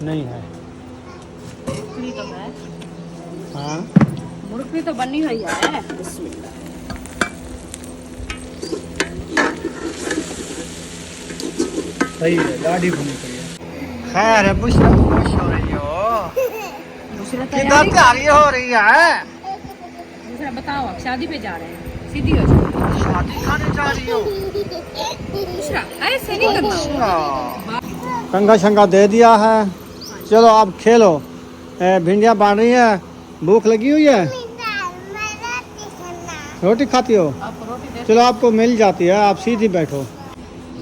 नहीं है। मुरखली तो है। हाँ मुरखली तो बनी हुई है। बिस्मिल्लाह। सही है, दाढ़ी भुनी पड़ी है। खैर है, बुशरा खुश हो रही हो? दूसरा किधर तैयारी हो रही है? दूसरा बताओ, आप शादी पे जा रहे हैं? सीधी हो जाओ। शादी खाने जा रही हो? दूसरा ऐसे नहीं करना। कंगा शंगा दे दिया है, चलो अब खेलो। भिंडियाँ बन रही है, भूख लगी हुई है। रोटी खाती हो? आपको रोटी दे। चलो आपको मिल जाती है, आप सीधी बैठो।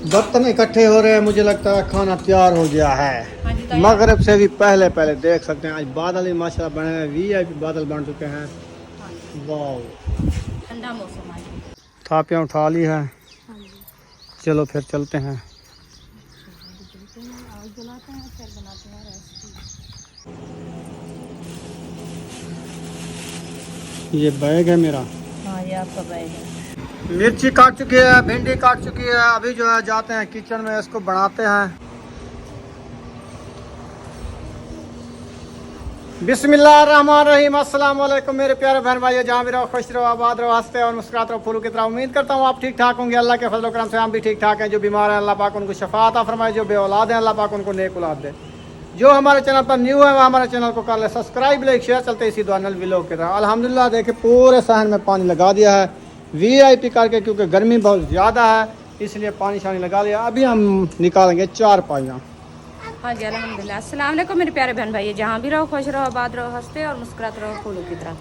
बर्तन इकट्ठे हो रहे हैं, मुझे लगता है खाना तैयार हो गया है। हाँ जी, तैयार। मगरिब से भी पहले पहले देख सकते हैं, आज बादल ही माशाल्लाह बने हैं, वीआईपी बादल बन चुके हैं। हाँ जी, वाह, ठंडा मौसम है। थापियाँ उठा ली है, हाँ जी। चलो फिर चलते हैं। आग जलाते हैं, फिर बनाते हैं रेसिपी। ये बैग है मेरा। हाँ, ये आपका बैग है। मिर्ची काट चुकी है, भिंडी काट चुकी है, अभी जो है जाते हैं किचन में, इसको बनाते हैं। बिस्मिल्लाहिर्रहमानिर्रहीम। अस्सलाम वालेकुम मेरे प्यारे बहन भाइयों, जहाँ भी रहो खुश रहो, आबाद रहो, हंसते और मुस्कुराते रहो फूलों की तरह। उम्मीद करता हूँ आप ठीक ठाक होंगे। अल्लाह के फजल करम से हम भी ठीक ठाक हैं। जो बीमार हैं अल्लाह पाक उनको शफा अता फरमाए, जो बे औलाद हैं अल्लाह पाक उनको नेक औलाद दे। जो हमारे चैनल पर न्यू है वो हमारे चैनल को कर ले सब्सक्राइब, लाइक शेयर। चलते इसी दुआनल व्लॉग की तरह। अल्हम्दुलिल्लाह देखिए पूरे सहन में पानी लगा दिया है वीआईपी करके, क्योंकि गर्मी बहुत ज़्यादा है इसलिए पानी शानी लगा लिया। अभी हम निकालेंगे 4 पाइयाँ। हाँ जी, अल्हम्दुलिल्लाह। अस्सलाम वालेकुम मेरे प्यारे बहन भाई, जहाँ भी रहो खुश रहो, आबाद रहो, हंसते और मुस्कुराते रहो फूलों की तरह।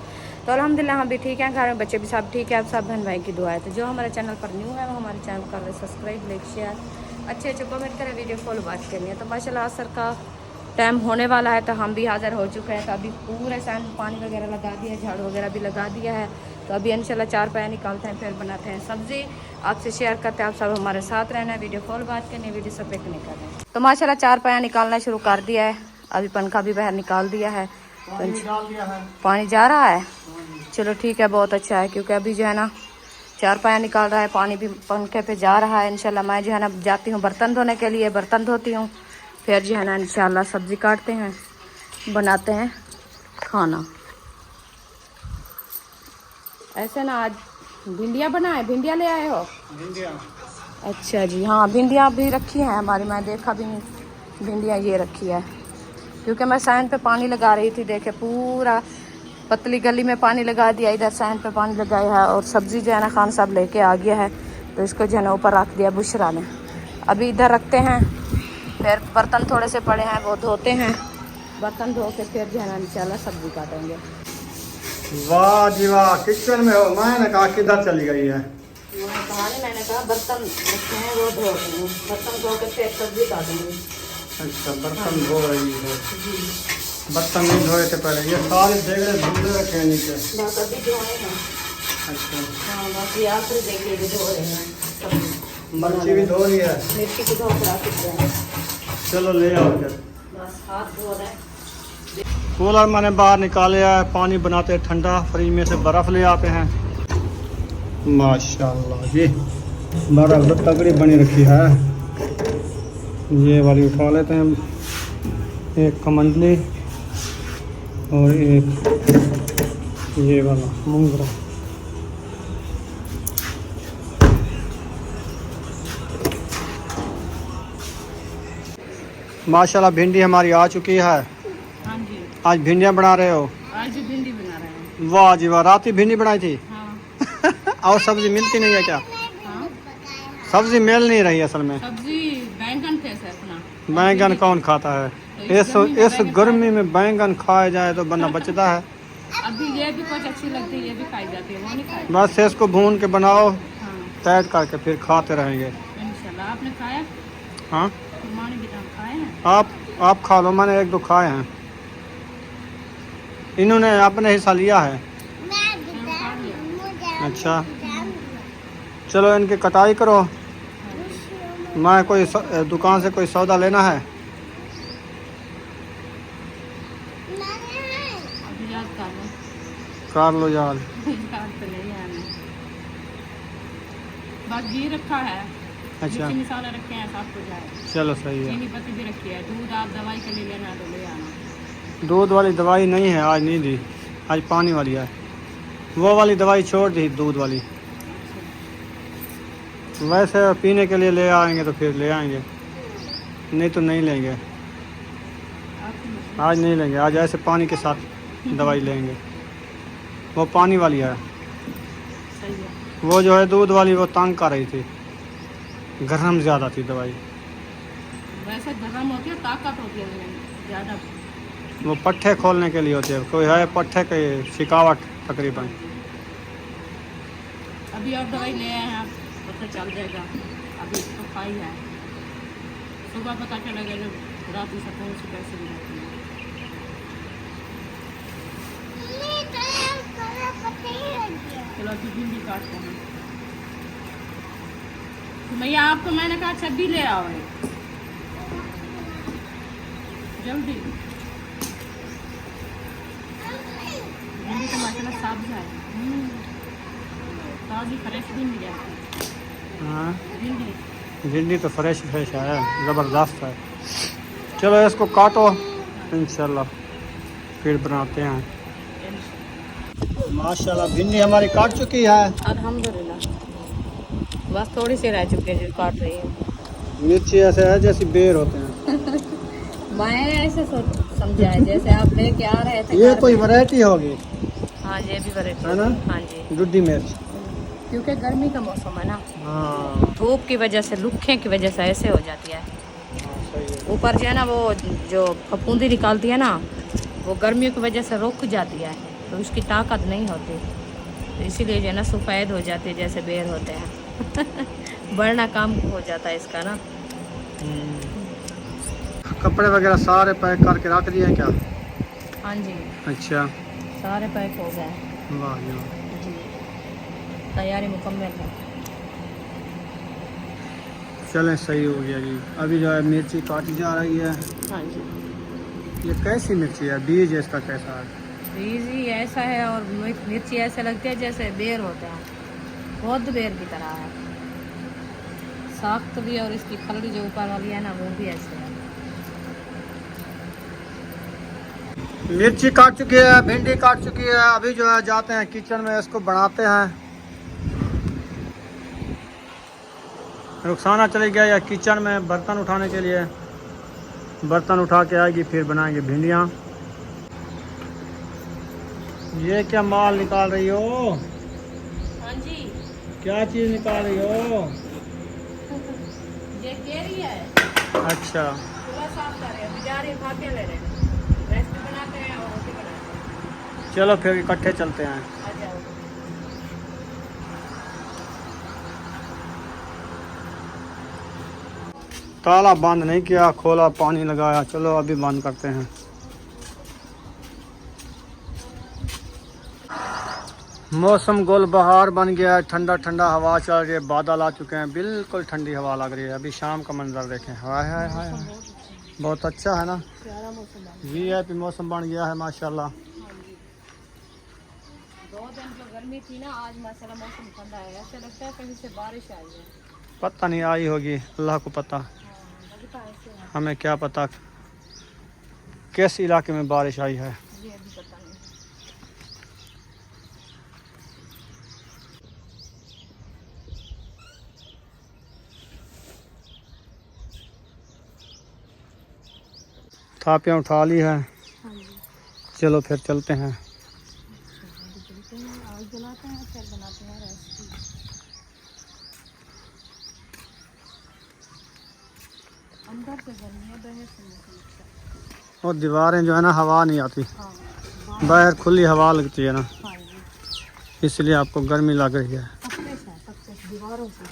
तो अल्हम्दुलिल्लाह हम भी ठीक हैं, घर में बच्चे भी सब ठीक है। आप सब बहन भाई की दुआ है। तो जो हमारे चैनल पर न्यू है वो हमारे चैनल कर रहे सब्सक्राइब, लाइक शेयर, अच्छे अच्छे कमेंट करें, वीडियो फॉलो बात करनी है। तो माशाल्लाह असर का टाइम होने वाला है, तो हम भी हाज़िर हो चुके हैं। तो अभी पूरे सहन में पानी वगैरह लगा दिया है, झाड़ू वगैरह भी लगा दिया है। तो अभी इंशाल्लाह 4 पाया निकालते हैं, फिर बनाते हैं सब्ज़ी, आपसे शेयर करते हैं। आप सब हमारे साथ रहना है, वीडियो कॉल बात करनी है, वीडियो सब नहीं कर रहे हैं। तो माशाल्लाह 4 पाया निकालना शुरू कर दिया है। अभी पंखा भी बाहर निकाल दिया है, पानी जा रहा है। चलो ठीक है, बहुत अच्छा है, क्योंकि अभी जो है ना 4 पाया निकाल रहा है, पानी भी पंखे पे जा रहा है। इंशाल्लाह मैं जो है ना जाती हूँ बर्तन धोने के लिए, बर्तन धोती हूँ, फिर जो है ना इंशाल्लाह सब्ज़ी काटते हैं, बनाते हैं खाना। ऐसे ना आज भिंडियाँ बनाए, भिंडियाँ ले आए हो? अच्छा जी, हाँ भिंडियाँ भी रखी हैं हमारी, मैं देखा भी नहीं। भिंडियाँ ये रखी है, क्योंकि मैं सहन पे पानी लगा रही थी। देखे पूरा पतली गली में पानी लगा दिया, इधर सहन पे पानी लगाया है। और सब्ज़ी जो है ना खान साहब लेके आ गया है, तो इसको जो है ना ऊपर रख दिया बुशरा ने। अभी इधर रखते हैं, फिर बर्तन थोड़े से पड़े हैं वो धोते हैं, बर्तन धो के फिर जो है ना इंशाल्लाह सब्ज़ी काटेंगे। वाह जी वाह, किचन में हो? मैंने कहा किधर चली गई है। मैंने कहा बर्तन रखे हैं वो धो रहे हैं, बर्तन धो के फिर सब्ज़ी काटेंगे। अच्छा, बर्तन धो रही है। बर्तन नहीं धोए थे पहले, ये सारे देगड़े धुले रखे हैं नीचे। बस अभी धोए हैं। अच्छा, हाँ बस ये आखिरी देखिए भी धो रहे हैं सब्ज़ी। मिर्ची भी धो रही है। मिर्ची को धो कर रखते हैं, चलो ले आओ फिर। बस हाथ धो रहे हैं। कूलर मैंने बाहर निकाले है, पानी बनाते हैं ठंडा, फ्रिज में से बर्फ़ ले आते हैं। माशाल्लाह ये बर्फ़ तो तगड़ी बनी रखी है। ये वाली उठा लेते हैं हम, एक कमंडली और एक ये वाला मुंगरा। माशाल्लाह भिंडी हमारी आ चुकी है। हाँ जी, आज भिंडियाँ बना रहे हो? आज भिंडी बना रहे हैं। वाह जी वाह, रात ही भिंडी बनाई थी। हाँ। और सब्जी मिलती नहीं है क्या? हाँ? सब्जी मिल नहीं रही असल में। सब्जी बैंगन थे सर अपना। बैंगन कौन खाता है? इस गर्मी में बैंगन खाया जाए तो बंदा बचता है। अभी ये भी कुछ अच्छी लगती है, ये भी खाई जाती है, वो नहीं खाई। बस इसको भून के बनाओ, हाँ तैयार करके फिर खाते रहेंगे। इंशाल्लाह। आपने खाया? हाँ, मानी बेटा खाए हैं? आप खा लो, मैंने 1-2 खाए हैं। इन्होंने अपने हिस्सा लिया है। अच्छा, चलो इनकी कटाई करो। मैं कोई दुकान से कोई सौदा लेना है। अभी याद कर लो। कर लो याद। याद तो नहीं है हमें। बस घी रखा है, अच्छा, मिर्ची मसाला रखे हैं, सब कुछ है। चलो सही है। चीनी पत्ती भी रखी है। दूध आप दवाई के लिए लेना तो ले आना। दूध वाली दवाई नहीं है, आज नहीं दी, आज पानी वाली है। वो वाली दवाई छोड़ दी, दूध वाली। वैसे पीने के लिए ले आएंगे तो फिर ले आएंगे, नहीं तो नहीं लेंगे। आज नहीं लेंगे, आज ऐसे पानी के साथ दवाई लेंगे। वो पानी वाली है। सही है। वो जो है दूध वाली वो तंग कर रही थी, गर्म ज़्यादा थी दवाई। वैसे गर्म होती है, ताकत होती है ज़्यादा। वो पट्ठे खोलने के लिए होती है, कोई है पट्ठे के शिकावट तकरीबन। अभी और दवाई ले आए हैं, पता चल जाएगा। अभी तो खाई है, सुबह पता चलेगा जब रात ही सकून से कैसे भी रहती है। चलो अभी भिंडी काटते हैं। भैया आपको मैंने कहा छब्बी ले आओ जल्दी। भिंडी तो माशाल्लाह साफ है, ताज़ी फ्रेश भिंडी है। हाँ, भिंडी भिंडी तो फ्रेश है, ज़बरदस्त है। चलो इसको काटो, इंशाल्लाह फिर बनाते हैं। माशाल्लाह भिंडी हमारी काट चुकी है। अल्हम्दुलिल्लाह, बस थोड़ी सी रह चुकी है जो काट रही है। मिर्ची ऐसे है जैसे बेर होते हैं। मैं ऐसे समझा है जैसे आप लेके आ रहे थे। ये कोई वैरायटी होगी। हाँ, ये भी वैरायटी है ना? हाँ जी, डुड्डी मिर्च। क्योंकि गर्मी का मौसम है ना, हाँ, धूप की वजह से, लुखे की वजह से ऐसे हो जाती है। सही है। ऊपर जो है ना वो जो फफूंदी निकालती है ना, वो गर्मियों की वजह से रुक जाती है, तो उसकी ताकत नहीं होती, तो इसीलिए जो है ना सफ़ेद हो जाती है जैसे बेर होते हैं। बढ़ना काम हो जाता है इसका ना। कपड़े वगैरह सारे पैक करके रख दिए हैं क्या? हाँ जी, अच्छा, सारे पैक हो गए। वाह जी वाह। जी, तैयारी मुकम्मल है। चलें, सही हो गया जी। अभी जो है मिर्ची काटी जा रही है। हाँ जी, ये कैसी मिर्ची है? बीज इसका कैसा है? बीज ही ऐसा है और मिर्ची ऐसे लगती है जैसे बेर होता है, बहुत बेर की तरह है। साख्त भी और इसकी फली जो ऊपर वाली है ना वो भी ऐसे है। मिर्ची काट चुकी है, भिंडी काट चुकी है। अभी जो है जाते हैं किचन में, इसको बनाते हैं। रुखसाना चली गया या किचन में बर्तन उठाने के लिए, बर्तन उठा के आएगी, फिर बनाएंगे भिंडियाँ। ये क्या माल निकाल रही हो? हाँ जी, क्या चीज़ निकाल रही हो? ये केरी है। अच्छा, चूल्हा साफ कर रहे हैं, जा रहे हैं, खा के ले रहे हैं, रेसिपी बनाते हैं और रोटी बनाते हैं। चलो फिर इकट्ठे चलते हैं। आ जाओ। ताला बंद नहीं किया, खोला, पानी लगाया। चलो अभी बंद करते हैं। मौसम गुल बहार बन गया है, ठंडा ठंडा हवा चल रही है, बादल आ चुके हैं, बिल्कुल ठंडी हवा लग रही है। अभी शाम का मंजर देखें, हाय हाय हाय हाय, बहुत अच्छा है ना। प्यारा मौसम है। वीआईपी मौसम बन गया है माशाल्लाह। 2 दिन जो गर्मी थी ना, आज माशाल्लाह मौसम ठंडा है। ऐसे लगता है कहीं से बारिश आई है। पता नहीं आई होगी, अल्लाह को पता, लगता है ऐसे है। हमें क्या पता किस इलाके में बारिश आई है। ये अभी पता नहीं। थापियाँ उठा ली है। हाँ जी, चलो फिर चलते हैं। आग जलाते हैं, फिर बनाते हैं रेसिपी। अंदर से गर्मी है, बाहर से मौसम अच्छा है। और दीवारें जो है ना, हवा नहीं आती, हाँ, बाहर खुली हवा लगती है ना, हाँ जी, इसलिए आपको गर्मी लग रही है। तपश दीवारों से।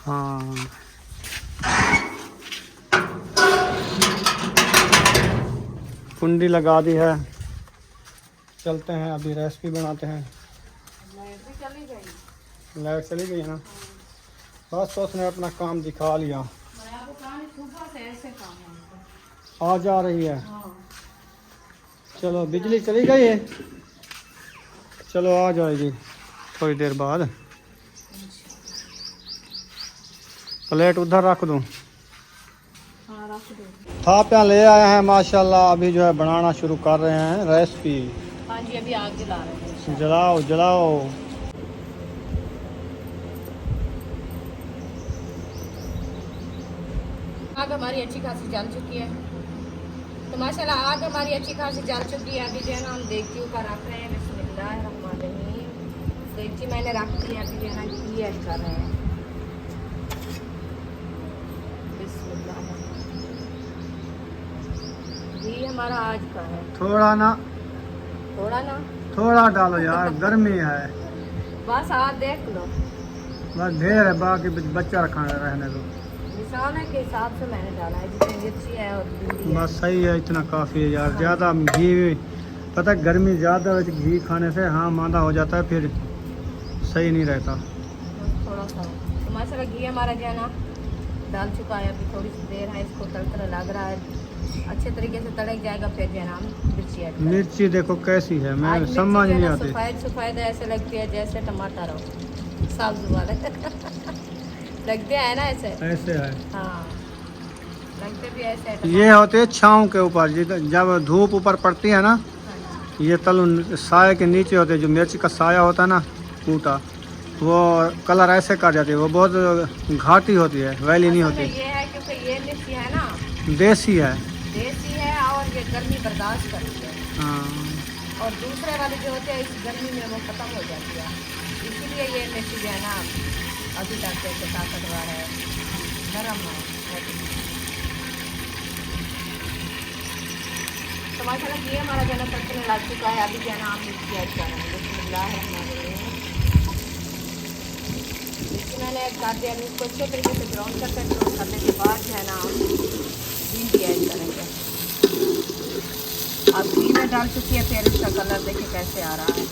हाँ, कुंडी लगा दी है। चलते हैं, अभी रेसिपी बनाते हैं। लाइट भी चली गई। लाइट चली गई है ना, बस तो उसने अपना काम दिखा लिया। मैं आपको कहा नहीं, सुबह से ऐसे काम है उनका। आ जा रही है। हाँ, चलो, बिजली चली गई है, चलो आ जाएगी थोड़ी देर बाद। प्लेट उधर रख दूँ। हाँ रख दो। थापियाँ ले आए हैं माशाल्लाह। अभी जो है बनाना शुरू कर रहे हैं रेसिपी। हाँ जी अभी आग जला रहे हैं। जलाओ जलाओ। आग हमारी अच्छी खासी जल चुकी है। तो माशाल्लाह आग हमारी अच्छी खासी जल चुकी है। अभी जो है ना हम देगची ऊपर रख रहे हैं। बिस्मिल्लाहिर्रहमानिर्रहीम। देगची मैंने रख दी है। अभी जो है ना घी ऐड कर रहे हैं। बिस्मिल्लाह। घी हमारा आज का है। थोड़ा ना थोड़ा डालो यार, गर्मी है। बस आज देख लो। बस ढेर है, बाकी बच्चा खाना रहने दो। निशान के हिसाब से मैंने डाला है। जितनी मिर्ची है और भिंडी है। बस सही है, इतना काफ़ी है यार। ज़्यादा घी पता है गर्मी ज़्यादा है, घी खाने से हाँ मादा हो जाता है, फिर सही नहीं रहता। बस थोड़ा सा तो माशाल्लाह घी हमारा जो है ना डाल चुका है। अभी थोड़ी सी देर है, इसको तड़का लग रहा है। अच्छे तरीके से तड़क जाएगा फिर जो है ना हम मिर्ची ऐड करेंगे। मिर्ची देखो कैसी है, मैं आज समझ मिर्ची जो नहीं है ना आती। सफ़ेद ऐसे लगती है जैसे टमाटर हो, सब्ज वाले लगते हैं ना ऐसे। ऐसे है, हाँ लगते भी ऐसे है ये होते हैं छाँव के ऊपर। जब धूप ऊपर पड़ती है ना, टमाटर। ये तल साए के नीचे होते हैं। जो मिर्च का साया होता है ना टूटा, वो कलर ऐसे कर जाती है। वो बहुत घाटी होती है, वैली नहीं असल में होती। ये है क्योंकि ये मिर्ची है ना देसी है। देसी है और ये गर्मी बर्दाश्त करती है। हाँ, और दूसरे वाले जो होते हैं इस गर्मी में वो ख़त्म हो जाती है। इसीलिए ये मिर्ची जो है ना अभी तक से ताकतवर है, नरम है। तो माशाल्लाह ये हमारा जो है ना तड़के में लग चुका है। अभी जो है ना हम मिर्ची ऐड करेंगे। बिस्मिल्लाहिर्रहमानिर्रहीम। मिर्ची मैंने ऐड कर दिया। इसको अच्छे तरीके से ब्राउन करने के बाद जो है ना हम भिंडी ऐड करेंगे। अब घी में डाल चुकी है, फिर इसका कलर देखिए कैसे आ रहा है।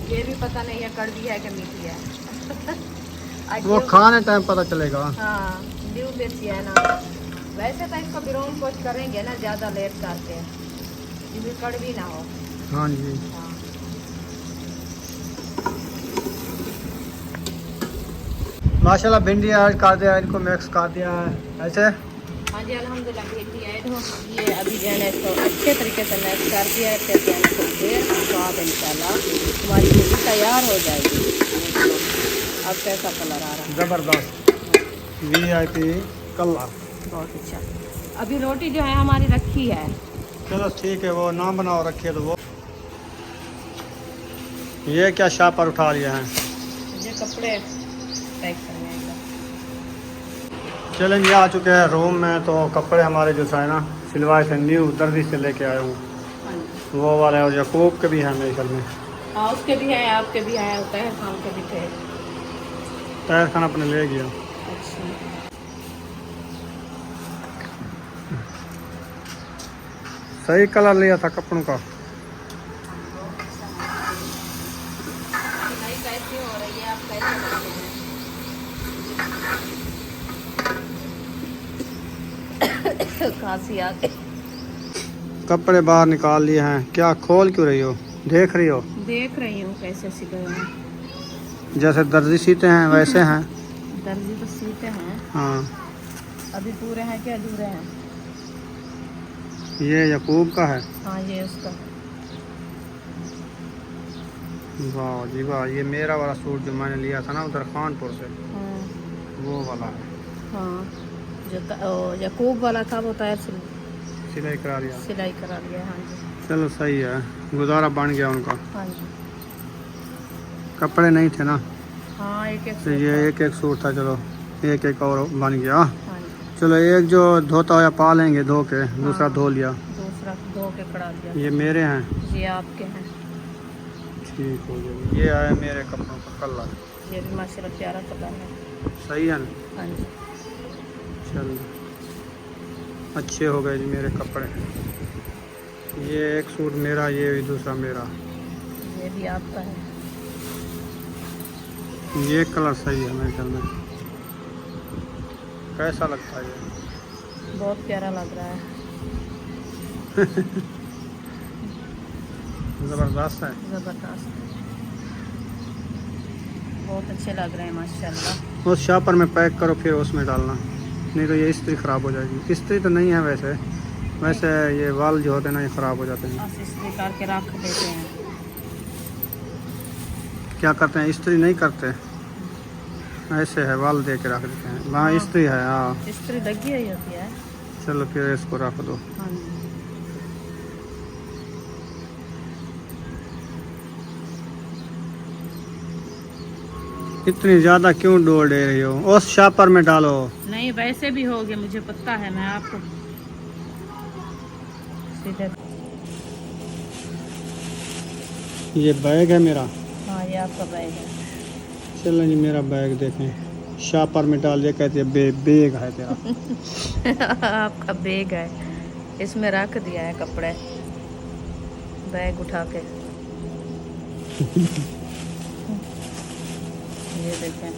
ये भी पता नहीं है कड़वी है कि मीठी है। वो खाने टाइम पता चलेगा। हाँ न्यू मिर्ची है ना। वैसे तो इसको ब्राउन कोच करेंगे ना ज़्यादा लेट करके, इसमें कड़वी ना हो। हाँ जी, हाँ माशाल्लाह भिंडी ऐड कर दिया, इनको मिक्स कर दिया है ऐसे। हाँ जी अल्हम्दुलिल्लाह भिंडी ऐड हो गई है। अभी जो है ना इसको अच्छे तरीके से मैश कर दिया है। फिर जो है ना कुछ देर बाद इंशाल्लाह हमारी भिंडी तैयार हो जाएगी। अब कैसा कलर आ रहा है, ज़बरदस्त VIP कलर। बहुत अच्छा। अभी रोटी जो है हमारी रखी है। चलो ठीक है, वो ना बनाओ रखिए। तो वो ये क्या शापर उठा लिया है। ये कपड़े पैक करने हैं। चलें, ये आ चुके हैं रूम में। तो कपड़े हमारे जो है ना सिलवाए थे, न्यू दर्जी से लेके आए हूँ। हाँ जी वो वाले और यकूब के भी हैं मेरे घर में। हाँ उसके भी हैं, आपके भी हैं, होता है शाम के भी थे। तैयार खाना अपने ले गया। अच्छा सही कलर लिया था कपड़ों का। सिलाई कैसी हो रही है, आप कैसे करते हैं? खांसी आ गई। कपड़े बाहर निकाल लिए हैं। क्या खोल क्यों रही हो, देख रही हो? देख रही हूँ कैसे सिले हैं। जैसे दर्जी सीते हैं वैसे हैं। दर्जी तो सीते हैं। हाँ, अभी पूरे हैं क्या अधूरे हैं? ये यकूब का है। हाँ ये उसका। वाह जी वाह, ये मेरा वाला सूट जो मैंने लिया था ना उधर खानपुर से, हाँ वो वाला है। हाँ जो यकूब वाला था वो टायर से सिलाई करा लिया। सिलाई करा लिया। हाँ जी चलो सही है, गुजारा बन गया उनका। हाँ जी कपड़े नहीं थे ना, हाँ एक तो ये एक एक सूट था। चलो एक एक और बन गया। हाँ जी चलो एक जो धोता हुआ पा लेंगे धो के, दूसरा धो लिया। दूसरा धो के कड़ा दिया। ये मेरे हैं, ये आपके हैं। ठीक हो गया। ये आया मेरे कपड़ों का कलर। ये भी माशाल्लाह प्यारा कलर है। सही है ना? हाँ जी चल अच्छे हो गए जी मेरे कपड़े। ये एक सूट मेरा, ये भी दूसरा मेरा। ये भी आपका है। ये कलर सही है मेरे ख्याल में। कैसा लगता है ये? बहुत प्यारा लग रहा है। ज़बरदस्त है। ज़बरदस्त। बहुत अच्छे लग रहे हैं माशाल्लाह। उस शापर में पैक करो फिर उसमें डालना, नहीं तो ये इस्त्री ख़राब हो जाएगी। इस्त्री तो नहीं है वैसे, वैसे ये वाल जो होते हैं ना ये ख़राब हो जाते हैं। बस इस्त्री करके रख देते हैं। क्या करते हैं, इस्त्री नहीं करते, ऐसे है वाल दे के रख देते हैं। वहाँ इस्त्री है, हाँ इस्त्री लगी हुई होती है। चलो फिर इसको रख दो। हाँ जी। इतनी ज़्यादा क्यों डोल दे रही हो, उस शापर में डालो। नहीं वैसे भी हो गया, मुझे पता है, मैं आपको सीधे। ये बैग है मेरा। हाँ ये आपका बैग है। चलो जी मेरा बैग देखें, शापर में डाल दिया, कहते हैं बैग है तेरा। आपका बैग है, इसमें रख दिया है कपड़े, बैग उठा के। ये देखें,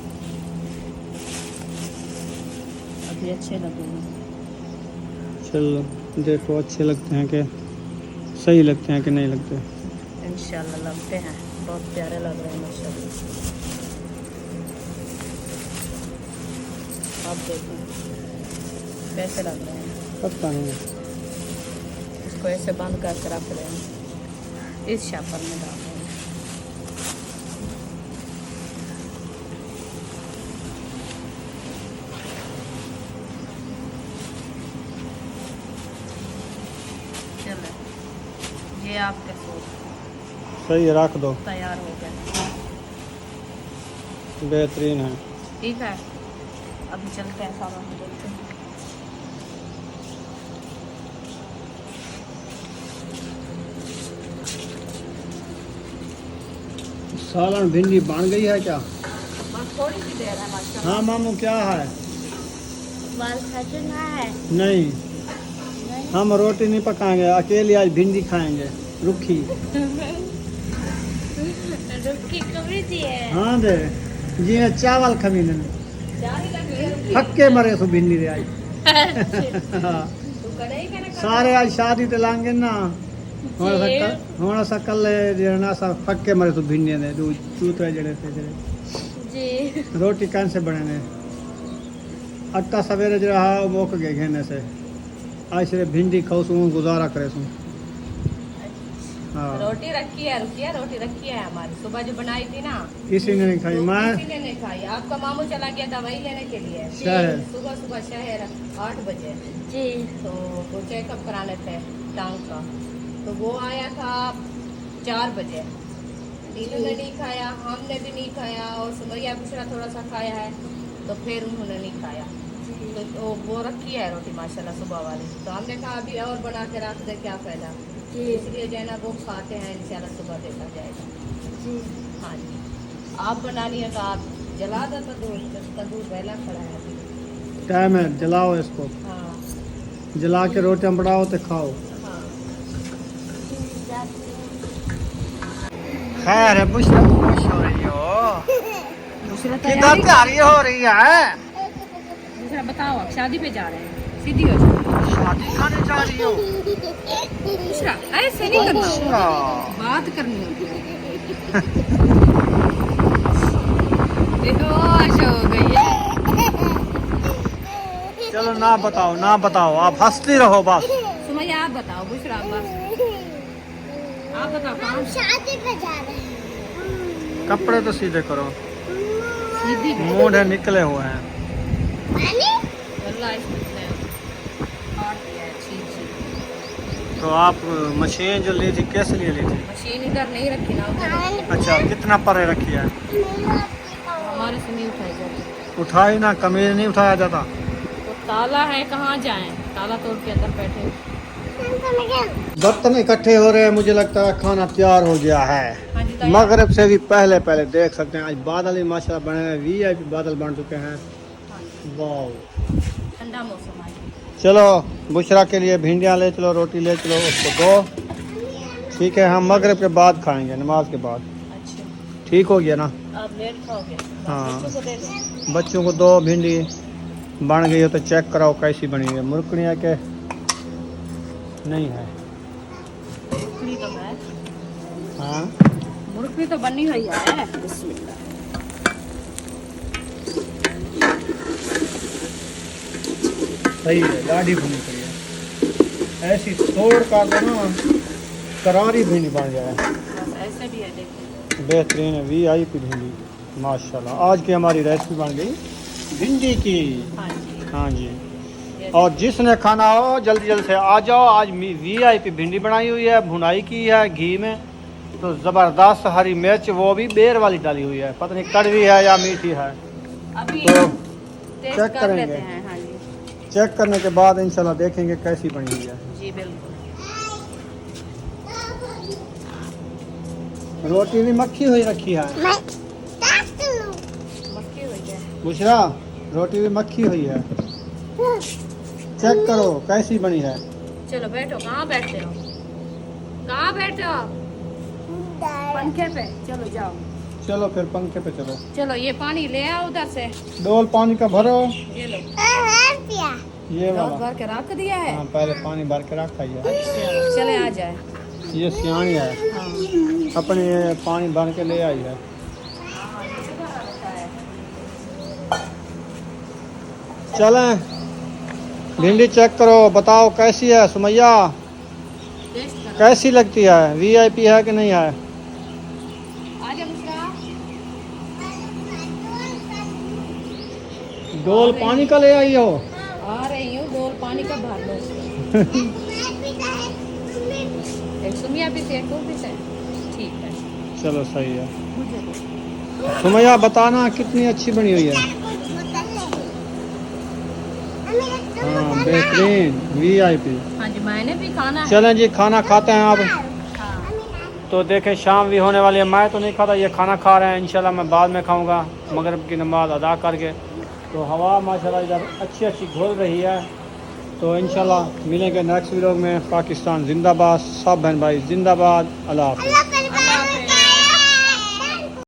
अभी अच्छे लगेंगे। चलो देखो अच्छे लगते हैं कि सही लगते हैं कि नहीं लगते। इंशाल्लाह लगते हैं, बहुत प्यारे लग रहे हैं माशाल्लाह। आप देखें कैसे लग रहे हैं। पता नहीं, इसको ऐसे बंद करके रख रहे हैं, इस शापर में डाल रहे हैं। चलो ये आपके सूट सही रख दो, तैयार हो गए, बेहतरीन है। ठीक है। अभी चलते हैं सामान देखते हैं। सालन भिंडी बन गई है क्या? बस थोड़ी सी देर है माशाल्लाह। हाँ मामू क्या है? बाल खजना है। नहीं, हम रोटी नहीं पकाएंगे, अकेले आज भिंडी खाएंगे रुखी। रुखी कभी दी है। हाँ दे जी ने चावल खमी ने चार लगी थक्के मरे तो भिंडी दे आज। हाँ, तू कढ़ाई का ना सारे आज शादी ते लाएंगे ना, होना सा कल ना सा थक्के मरे तो भिंडी ने दो चूतरे जड़े थे जड़े जी। रोटी कौन से बने ने अट्टा सवेरे जो रहा वो मुक गए घेने से, आज सिर्फ भिंडी खाओ सू गुजारा करे सू। हाँ रोटी रखी है, रुकिया रोटी रखी है हमारी, सुबह जो बनाई थी ना किसी ने नहीं खाई। मैं किसी ने नहीं खाई। आपका मामू चला गया दवाई लेने के लिए शहर। सुबह सुबह शहर 8 बजे जी। तो वो चेकअप कराने थे टांग का, तो वो आया था 4 बजे। इन्होंने नहीं खाया, हमने भी नहीं खाया, और सुमैया बुशरा थोड़ा सा खाया है, तो फिर उन्होंने नहीं खाया। तो वो रखी है रोटी माशाल्लाह सुबह वाली, तो हमने कहा अभी और बना के रख दे, क्या फायदा, इसलिए जो है ना वो खाते हैं, इंशाल्लाह सुबह देखा जाएगा। हाँ जी, आप बनानी है तो आप जला दो तंदूर पहला खड़ा है अभी। टाइम है, जलाओ इसको, हाँ जला के रोटियां बनाओ तो खाओ। हाँ। खैर है, बुशरा खुश हो रही हो, दूसरा किधर तैयारी हो रही है? दूसरा बताओ, आप शादी पे जा रहे हैं, सीधी हो जाओ। शादी खाने जा रही हो? दूसरा ऐसे नहीं करना, अच्छा। बात करनी होती है। बेहोश हो गई है। चलो ना बताओ ना बताओ, आप हंसती रहो बस। सुमैया आप बताओ, बुशरा बस आप बताओ, कहाँ शादी पे जा रहे हैं। कपड़े तो सीधे करो, सीधी मूड है निकले हुए हैं। वल्लाह इसने काट दिया है, छी। तो आप मशीन जो ली थी कैसे लिए ली थी? मशीन इधर नहीं रखी ना, उधर अच्छा, कितना परे रखी है? हमारे से नहीं उठाई जाती। उठाई ना, कमीज नहीं उठाया जाता। तो ताला है, कहाँ जाएं, ताला तोड़ के अंदर बैठे। बर्तन इकट्ठे हो रहे हैं, मुझे लगता है खाना तैयार हो गया है। हाँ जी, तैयार। मगरिब से भी पहले पहले देख सकते हैं, आज बादल ही माशाल्लाह बने हैं, वीआईपी बादल बन चुके हैं। हाँ जी, वाह, ठंडा मौसम है। चलो बुशरा के लिए भिंडियाँ ले चलो, रोटी ले चलो, उसको दो। ठीक है, हम मगरिब के बाद खाएंगे, नमाज के बाद। अच्छा, ठीक हो गया ना? आप लेट खाओगे? हाँ। बच्चों को दे दो। बच्चों को दो, भिंडी बन गई हो तो चेक कराओ कैसी बनी है, मुरकड़ियाँ के नहीं है। मुरकनी तो है, हाँ मुरकनी तो बनी हुई है। बिस्मिल्लाह। सही है, गाढ़ी भुनी पड़ी है। ऐसी तोड़ कर दो ना, करारी भिंडी बन जाए। बस ऐसे भी है, देखिए। बेहतरीन है, VIP भिंडी माशाल्लाह। आज की हमारी रेसिपी बन गई भिंडी की। हाँ जी, हाँ जी। ये और जिसने खाना हो जल्दी जल्दी से आ जाओ। आज VIP भिंडी बनाई हुई है, भुनाई की है घी में, तो ज़बरदस्त। हरी मिर्च वो भी बेर वाली डाली हुई है, पता नहीं कड़वी है या मीठी है, अभी तो टेस्ट चेक कर करेंगे। लेते हैं। हाँ जी, चेक करने के बाद इंशाल्लाह देखेंगे कैसी बनी हुई है। जी बिल्कुल। रोटी भी मक्खी हुई रखी है, मैं टेस्ट लूं। मक्खी हुई है। बुशरा रोटी भी मक्खी हुई है। चेक करो कैसी बनी है। चलो बैठो, कहाँ बैठते हो? कहाँ बैठे हो? पंखे पे। चलो जाओ। चलो फिर पंखे पे चलो। चलो ये पानी ले आओ उधर से। डोल पानी का भरो, ये लो, पिया ये बहुत वाला। भर के रख दिया है। हाँ पहले पानी भर के रखा ही है। चले आ जाए। ये सियाणी है, हाँ अपने ये पानी भर के ले आई है। चलें भिंडी चेक करो, बताओ कैसी है सुमैया, टेस्ट करो। कैसी लगती है? VIP है कि नहीं है? आ जा बुशरा। डोल पानी का ले आई हो? आ रही हूँ, डोल पानी का भर लो उसको। एक सुमिया भी से, एक और भी से। ठीक है। चलो सही है। मुझे दो। सुमैया बताना कितनी अच्छी बनी हुई है। हाँ बेहतरीन VIP। हाँ जी, मैंने भी खाना है। चलें जी खाना खाते हैं अब। हाँ। तो देखें शाम भी होने वाली है, मैं तो नहीं खाता, ये खाना खा रहे हैं। इंशाल्लाह मैं बाद में खाऊंगा मगरिब की नमाज अदा करके। तो हवा माशाल्लाह इधर अच्छी अच्छी घुल रही है। तो इंशाल्लाह मिलेंगे नेक्स्ट व्लॉग में। पाकिस्तान जिंदाबाद, सब बहन भाई जिंदाबाद। अल्लाह हाफ़िज़।